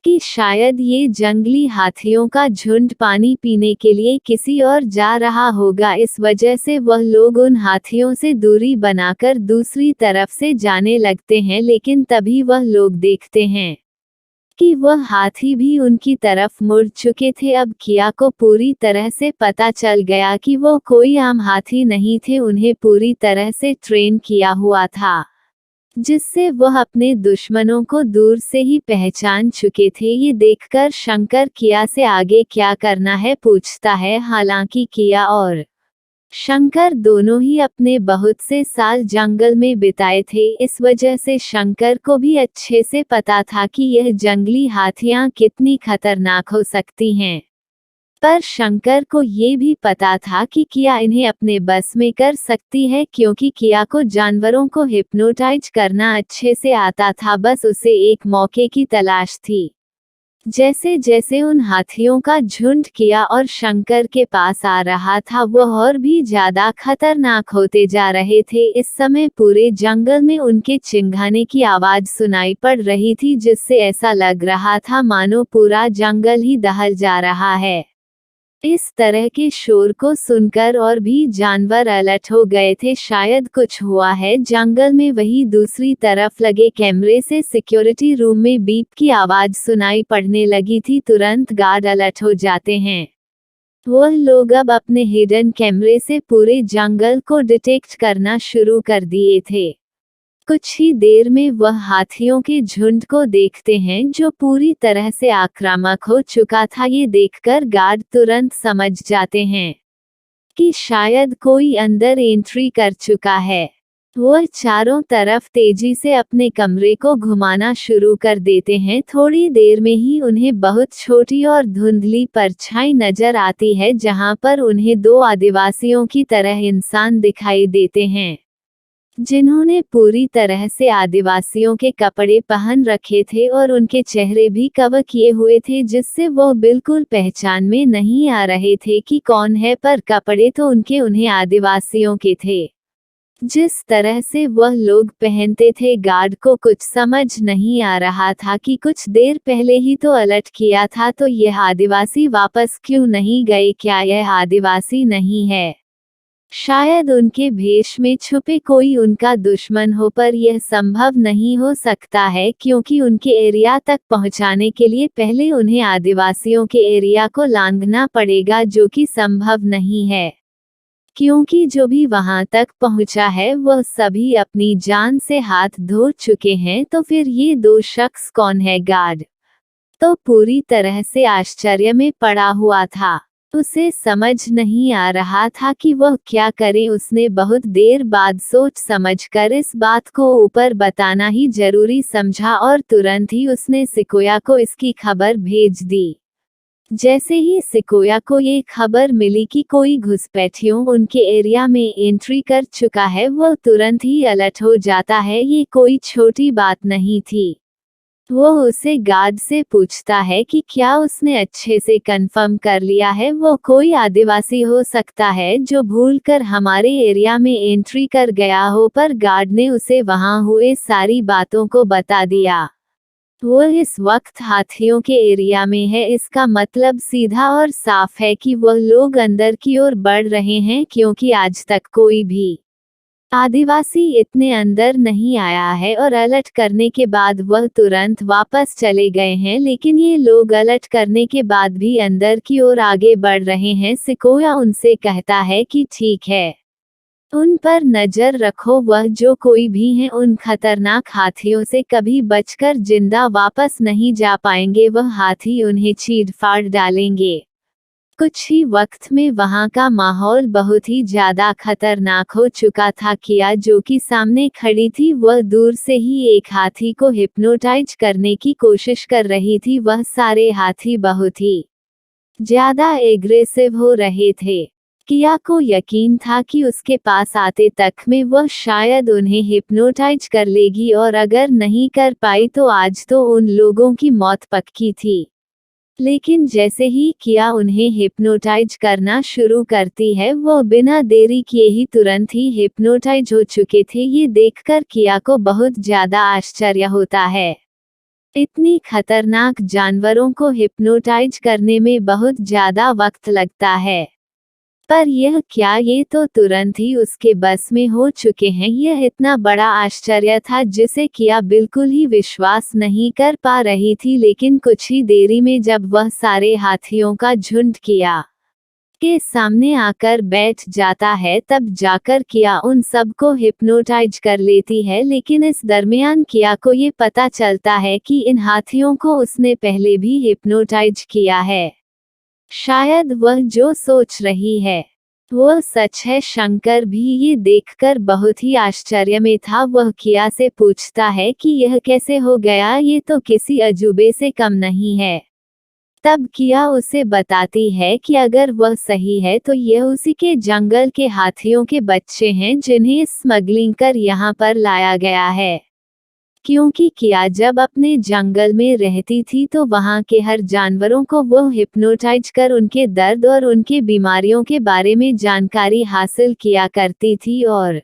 कि शायद ये जंगली हाथियों का झुंड पानी पीने के लिए किसी और जा रहा होगा। इस वजह से वह लोग उन हाथियों से दूरी बनाकर दूसरी तरफ से जाने लगते हैं। लेकिन तभी वह लोग देखते हैं कि वह हाथी भी उनकी तरफ मुड़ चुके थे। अब किया को पूरी तरह से पता चल गया कि वो कोई आम हाथी नहीं थे, उन्हें पूरी तरह से ट्रेन किया हुआ था, जिससे वह अपने दुश्मनों को दूर से ही पहचान चुके थे। ये देखकर शंकर किया से आगे क्या करना है पूछता है। हालांकि किया और शंकर दोनों ही अपने बहुत से साल जंगल में बिताए थे, इस वजह से शंकर को भी अच्छे से पता था कि यह जंगली हाथियां कितनी खतरनाक हो सकती हैं। पर शंकर को ये भी पता था कि किया इन्हें अपने बस में कर सकती है, क्योंकि किया को जानवरों को हिप्नोटाइज करना अच्छे से आता था। बस उसे एक मौके की तलाश थी। जैसे जैसे उन हाथियों का झुंड किया और शंकर के पास आ रहा था वह और भी ज्यादा खतरनाक होते जा रहे थे। इस समय पूरे जंगल में उनके चिंघाने की आवाज सुनाई पड़ रही थी, जिससे ऐसा लग रहा था मानो पूरा जंगल ही दहल जा रहा है। इस तरह के शोर को सुनकर और भी जानवर अलर्ट हो गए थे, शायद कुछ हुआ है जंगल में। वही दूसरी तरफ लगे कैमरे से सिक्योरिटी रूम में बीप की आवाज सुनाई पड़ने लगी थी। तुरंत गार्ड अलर्ट हो जाते हैं। वह लोग अब अपने हिडन कैमरे से पूरे जंगल को डिटेक्ट करना शुरू कर दिए थे। कुछ ही देर में वह हाथियों के झुंड को देखते हैं जो पूरी तरह से आक्रामक हो चुका था। ये देखकर गार्ड तुरंत समझ जाते हैं कि शायद कोई अंदर एंट्री कर चुका है। वह चारों तरफ तेजी से अपने कमरे को घुमाना शुरू कर देते हैं। थोड़ी देर में ही उन्हें बहुत छोटी और धुंधली परछाई नजर आती है, जहां पर उन्हें दो आदिवासियों की तरह इंसान दिखाई देते हैं, जिन्होंने पूरी तरह से आदिवासियों के कपड़े पहन रखे थे और उनके चेहरे भी कवर किए हुए थे, जिससे वो बिल्कुल पहचान में नहीं आ रहे थे कि कौन है, पर कपड़े तो उन्हें आदिवासियों के थे। जिस तरह से वह लोग पहनते थे गार्ड को कुछ समझ नहीं आ रहा था कि कुछ देर पहले ही तो अलर्ट किया था, तो यह आदिवासी वापस क्यों नहीं गए? क्या यह आदिवासी नहीं है? शायद उनके भेष में छुपे कोई उनका दुश्मन हो, पर यह संभव नहीं हो सकता है, क्योंकि उनके एरिया तक पहुंचाने के लिए पहले उन्हें आदिवासियों के एरिया को लांघना पड़ेगा, जो कि संभव नहीं है, क्योंकि जो भी वहां तक पहुंचा है वह सभी अपनी जान से हाथ धो चुके हैं। तो फिर ये दो शख्स कौन है? गार्ड तो पूरी तरह से आश्चर्य में पड़ा हुआ था। उसे समझ नहीं आ रहा था कि वह क्या करे। उसने बहुत देर बाद सोच समझकर इस बात को ऊपर बताना ही जरूरी समझा और तुरंत ही उसने सिकोया को इसकी खबर भेज दी। जैसे ही सिकोया को ये खबर मिली कि कोई घुसपैठियों उनके एरिया में एंट्री कर चुका है, वह तुरंत ही अलर्ट हो जाता है। ये कोई छोटी बात नहीं थी। वो उसे गार्ड से पूछता है कि क्या उसने अच्छे से कंफर्म कर लिया है वो कोई आदिवासी हो सकता है जो भूलकर हमारे एरिया में एंट्री कर गया हो, पर गार्ड ने उसे वहां हुए सारी बातों को बता दिया। वो इस वक्त हाथियों के एरिया में है। इसका मतलब सीधा और साफ है कि वह लोग अंदर की ओर बढ़ रहे हैं, क्योंकि आज तक कोई भी आदिवासी इतने अंदर नहीं आया है और अलर्ट करने के बाद वह तुरंत वापस चले गए हैं। लेकिन ये लोग अलर्ट करने के बाद भी अंदर की ओर आगे बढ़ रहे हैं। सिकोया उनसे कहता है कि ठीक है, उन पर नजर रखो, वह जो कोई भी हैं उन खतरनाक हाथियों से कभी बचकर जिंदा वापस नहीं जा पाएंगे। वह हाथी उन्हें चीर फाड़ डालेंगे। कुछ ही वक्त में वहां का माहौल बहुत ही ज्यादा खतरनाक हो चुका था। किया जो कि सामने खड़ी थी वह दूर से ही एक हाथी को हिप्नोटाइज करने की कोशिश कर रही थी। वह सारे हाथी बहुत ही ज्यादा एग्रेसिव हो रहे थे। किया को यकीन था कि उसके पास आते तक में वह शायद उन्हें हिप्नोटाइज कर लेगी, और अगर नहीं कर पाई तो आज तो उन लोगों की मौत पक्की थी। लेकिन जैसे ही किया उन्हें हिप्नोटाइज करना शुरू करती है, वो बिना देरी किए ही तुरंत ही हिप्नोटाइज हो चुके थे। ये देखकर किया को बहुत ज्यादा आश्चर्य होता है। इतनी खतरनाक जानवरों को हिप्नोटाइज करने में बहुत ज्यादा वक्त लगता है, पर यह क्या, ये तो तुरंत ही उसके बस में हो चुके हैं। यह इतना बड़ा आश्चर्य था जिसे किया बिल्कुल ही विश्वास नहीं कर पा रही थी। लेकिन कुछ ही देरी में जब वह सारे हाथियों का झुंड किया के सामने आकर बैठ जाता है, तब जाकर किया उन सबको हिप्नोटाइज कर लेती है। लेकिन इस दरमियान किया को ये पता चलता है कि इन हाथियों को उसने पहले भी हिप्नोटाइज किया है। शायद वह जो सोच रही है वह सच है। शंकर भी ये देखकर बहुत ही आश्चर्य में था। वह किया से पूछता है कि यह कैसे हो गया, ये तो किसी अजूबे से कम नहीं है। तब किया उसे बताती है कि अगर वह सही है तो यह उसी के जंगल के हाथियों के बच्चे हैं जिन्हें स्मगलिंग कर यहाँ पर लाया गया है। क्योंकि किया जब अपने जंगल में रहती थी तो वहाँ के हर जानवरों को वो हिप्नोटाइज कर उनके दर्द और उनके बीमारियों के बारे में जानकारी हासिल किया करती थी, और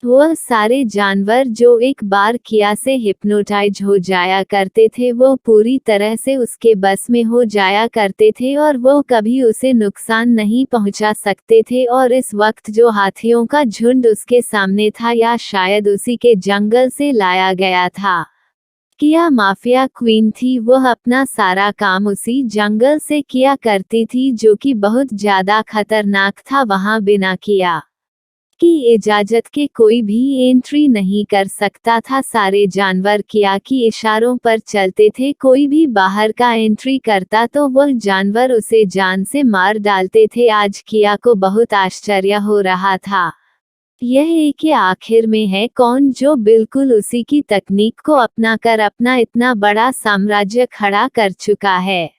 वह सारे जानवर जो एक बार किया से हिप्नोटाइज हो जाया करते थे वो पूरी तरह से उसके बस में हो जाया करते थे, और वो कभी उसे नुकसान नहीं पहुंचा सकते थे। और इस वक्त जो हाथियों का झुंड उसके सामने था, या शायद उसी के जंगल से लाया गया था। किया माफिया क्वीन थी, वह अपना सारा काम उसी जंगल से किया करती थी जो कि बहुत ज्यादा खतरनाक था। वहां बिना किया की इजाजत के कोई भी एंट्री नहीं कर सकता था। सारे जानवर किया की इशारों पर चलते थे। कोई भी बाहर का एंट्री करता तो वह जानवर उसे जान से मार डालते थे। आज किया को बहुत आश्चर्य हो रहा था, यह एक आखिर में है कौन जो बिल्कुल उसी की तकनीक को अपनाकर अपना इतना बड़ा साम्राज्य खड़ा कर चुका है।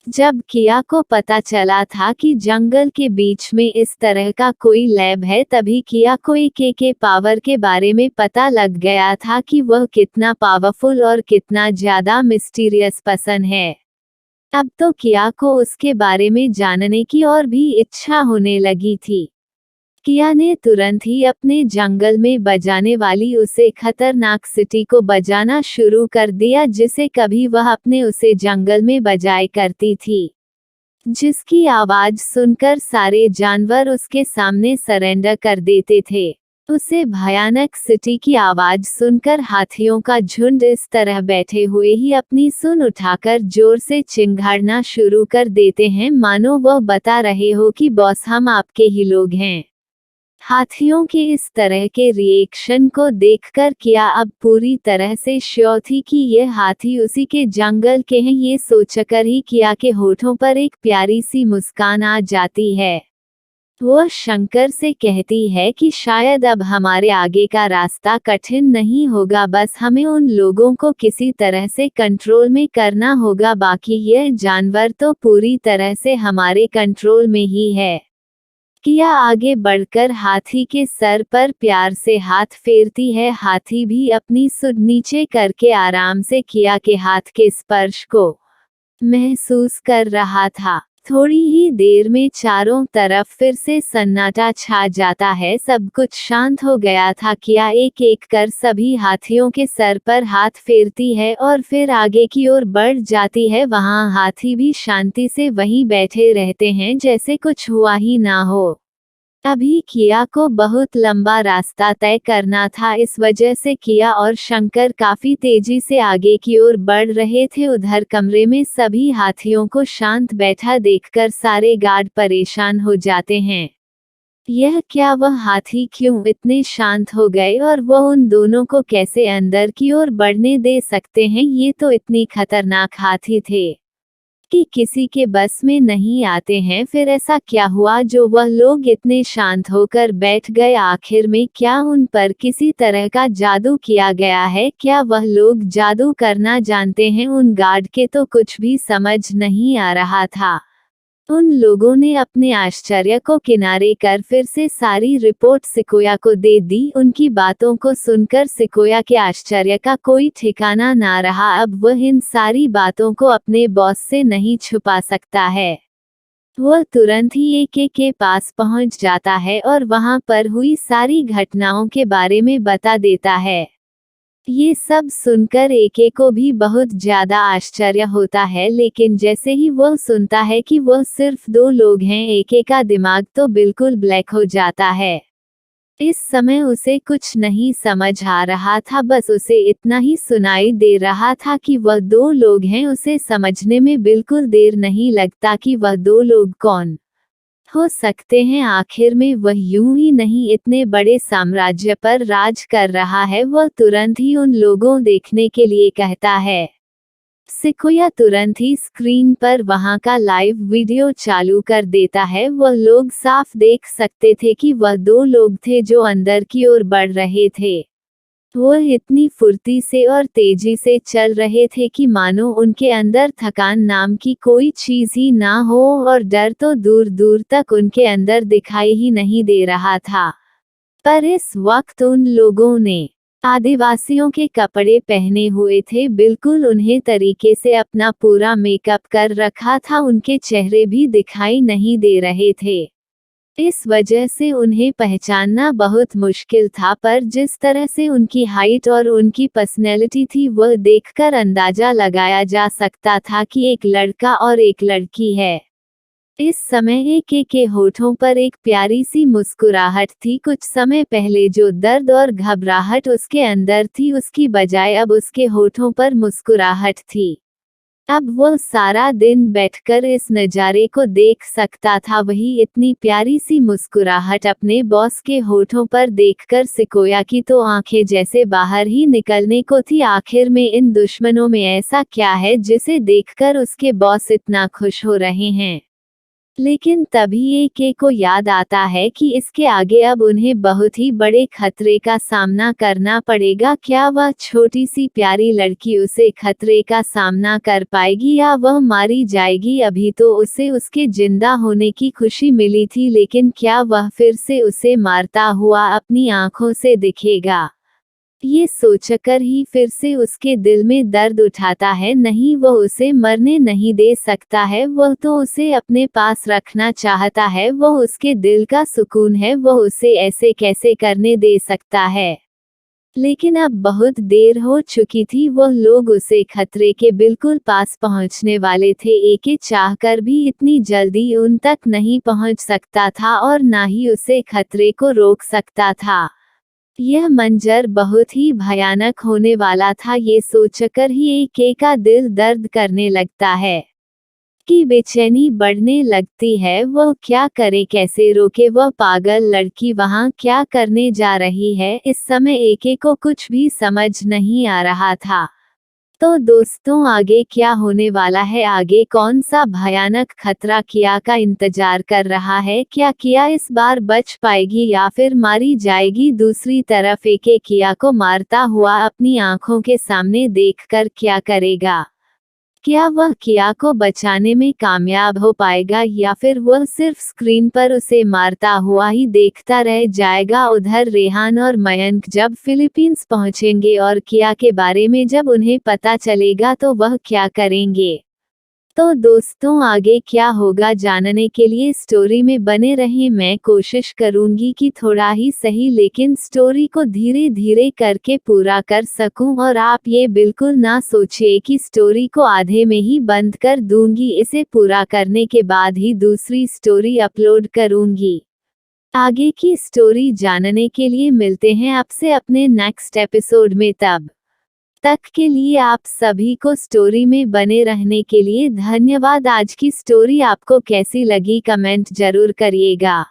जब किया को पता चला था कि जंगल के बीच में इस तरह का कोई लैब है, तभी किया को के पावर के बारे में पता लग गया था कि वह कितना पावरफुल और कितना ज्यादा मिस्टीरियस पर्सन है। अब तो किया को उसके बारे में जानने की और भी इच्छा होने लगी थी। किया ने तुरंत ही अपने जंगल में बजाने वाली उसे खतरनाक सिटी को बजाना शुरू कर दिया, जिसे कभी वह अपने उसे जंगल में बजाए करती थी, जिसकी आवाज सुनकर सारे जानवर उसके सामने सरेंडर कर देते थे। उसे भयानक सिटी की आवाज सुनकर हाथियों का झुंड इस तरह बैठे हुए ही अपनी सुन उठाकर जोर से चिंघाड़ना शुरू कर देते हैं, मानो वह बता रहे हो कि बॉस हम आपके ही लोग हैं। हाथियों के इस तरह के रिएक्शन को देखकर किया अब पूरी तरह से श्योर थी कि ये हाथी उसी के जंगल के हैं। ये सोचकर ही किया के होठों पर एक प्यारी सी मुस्कान आ जाती है। वह शंकर से कहती है कि शायद अब हमारे आगे का रास्ता कठिन नहीं होगा, बस हमें उन लोगों को किसी तरह से कंट्रोल में करना होगा। बाकी यह जानवर तो पूरी तरह से हमारे कंट्रोल में ही है। किया आगे बढ़कर हाथी के सर पर प्यार से हाथ फेरती है। हाथी भी अपनी सुध नीचे करके आराम से किया के हाथ के स्पर्श को महसूस कर रहा था। थोड़ी ही देर में चारों तरफ फिर से सन्नाटा छा जाता है। सब कुछ शांत हो गया था। किया एक एक कर सभी हाथियों के सर पर हाथ फेरती है और फिर आगे की ओर बढ़ जाती है। वहां हाथी भी शांति से वहीं बैठे रहते हैं जैसे कुछ हुआ ही ना हो। अभी किया को बहुत लंबा रास्ता तय करना था, इस वजह से किया और शंकर काफी तेजी से आगे की ओर बढ़ रहे थे। उधर कमरे में सभी हाथियों को शांत बैठा देखकर सारे गार्ड परेशान हो जाते हैं। यह क्या, वह हाथी क्यों इतने शांत हो गए और वह उन दोनों को कैसे अंदर की ओर बढ़ने दे सकते हैं? ये तो इतनी खतरनाक हाथी थे। कि किसी के बस में नहीं आते हैं। फिर ऐसा क्या हुआ जो वह लोग इतने शांत होकर बैठ गए? आखिर में क्या उन पर किसी तरह का जादू किया गया है? क्या वह लोग जादू करना जानते हैं? उन गार्ड के तो कुछ भी समझ नहीं आ रहा था। उन लोगों ने अपने आश्चर्य को किनारे कर फिर से सारी रिपोर्ट सिकोया को दे दी। उनकी बातों को सुनकर सिकोया के आश्चर्य का कोई ठिकाना ना रहा। अब वह इन सारी बातों को अपने बॉस से नहीं छुपा सकता है। वह तुरंत ही एके के पास पहुंच जाता है और वहां पर हुई सारी घटनाओं के बारे में बता देता है। ये सब सुनकर एके को भी बहुत ज्यादा आश्चर्य होता है, लेकिन जैसे ही वह सुनता है कि वह सिर्फ 2 लोग हैं, एके का दिमाग तो बिल्कुल ब्लैक हो जाता है। इस समय उसे कुछ नहीं समझ आ रहा था, बस उसे इतना ही सुनाई दे रहा था कि वह 2 लोग हैं। उसे समझने में बिल्कुल देर नहीं लगता कि वह 2 लोग कौन हो सकते हैं। आखिर में वह यूं ही नहीं इतने बड़े साम्राज्य पर राज कर रहा है। वह तुरंत ही उन लोगों देखने के लिए कहता है। सिकोया तुरंत ही स्क्रीन पर वहां का लाइव वीडियो चालू कर देता है। वह लोग साफ देख सकते थे कि वह 2 लोग थे जो अंदर की ओर बढ़ रहे थे। वह इतनी फुर्ती से और तेजी से चल रहे थे कि मानो उनके अंदर थकान नाम की कोई चीज ही ना हो, और डर तो दूर दूर तक उनके अंदर दिखाई ही नहीं दे रहा था। पर इस वक्त उन लोगों ने आदिवासियों के कपड़े पहने हुए थे, बिल्कुल उन्हें तरीके से अपना पूरा मेकअप कर रखा था। उनके चेहरे भी दिखाई नहीं दे रहे थे, इस वजह से उन्हें पहचानना बहुत मुश्किल था। पर जिस तरह से उनकी हाइट और उनकी पर्सनैलिटी थी, वह देखकर अंदाजा लगाया जा सकता था कि एक लड़का और एक लड़की है। इस समय एके के होठों पर एक प्यारी सी मुस्कुराहट थी। कुछ समय पहले जो दर्द और घबराहट उसके अंदर थी, उसकी बजाय अब उसके होठों पर मुस्कुराहट थी। अब वह सारा दिन बैठकर इस नज़ारे को देख सकता था। वही इतनी प्यारी सी मुस्कुराहट अपने बॉस के होठों पर देखकर सिकोया की तो आंखें जैसे बाहर ही निकलने को थी। आखिर में इन दुश्मनों में ऐसा क्या है जिसे देखकर उसके बॉस इतना खुश हो रहे हैं? लेकिन तभी एके को याद आता है कि इसके आगे अब उन्हें बहुत ही बड़े खतरे का सामना करना पड़ेगा। क्या वह छोटी सी प्यारी लड़की उसे खतरे का सामना कर पाएगी या वह मारी जाएगी? अभी तो उसे उसके जिंदा होने की खुशी मिली थी, लेकिन क्या वह फिर से उसे मारता हुआ अपनी आंखों से दिखेगा? ये सोचकर ही फिर से उसके दिल में दर्द उठाता है। नहीं, वह उसे मरने नहीं दे सकता है, वह तो उसे अपने पास रखना चाहता है। वह उसके दिल का सुकून है, वह उसे ऐसे कैसे करने दे सकता है? लेकिन अब बहुत देर हो चुकी थी। वह लोग उसे खतरे के बिल्कुल पास पहुंचने वाले थे। एके चाहकर भी इतनी जल्दी उन तक नहीं पहुंच सकता था और ना ही उसे खतरे को रोक सकता था। यह मंजर बहुत ही भयानक होने वाला था। ये सोचकर ही एके का दिल दर्द करने लगता है कि बेचैनी बढ़ने लगती है। वह क्या करे, कैसे रोके? वह पागल लड़की वहां क्या करने जा रही है? इस समय एके को कुछ भी समझ नहीं आ रहा था। तो दोस्तों, आगे क्या होने वाला है? आगे कौन सा भयानक खतरा किया का इंतजार कर रहा है? क्या किया इस बार बच पाएगी या फिर मारी जाएगी? दूसरी तरफ एके किया को मारता हुआ अपनी आंखों के सामने देखकर क्या करेगा? क्या वह किया को बचाने में कामयाब हो पाएगा या फिर वह सिर्फ स्क्रीन पर उसे मारता हुआ ही देखता रह जाएगा? उधर रेहान और मयंक जब फिलीपींस पहुंचेंगे और किया के बारे में जब उन्हें पता चलेगा तो वह क्या करेंगे? तो दोस्तों, आगे क्या होगा जानने के लिए स्टोरी में बने रहें। मैं कोशिश करूंगी कि थोड़ा ही सही लेकिन स्टोरी को धीरे धीरे करके पूरा कर सकूं, और आप ये बिल्कुल ना सोचिए कि स्टोरी को आधे में ही बंद कर दूंगी। इसे पूरा करने के बाद ही दूसरी स्टोरी अपलोड करूंगी। आगे की स्टोरी जानने के लिए मिलते हैं आपसे अपने नेक्स्ट एपिसोड में। तब तक के लिए आप सभी को स्टोरी में बने रहने के लिए धन्यवाद। आज की स्टोरी आपको कैसी लगी कमेंट जरूर करिएगा।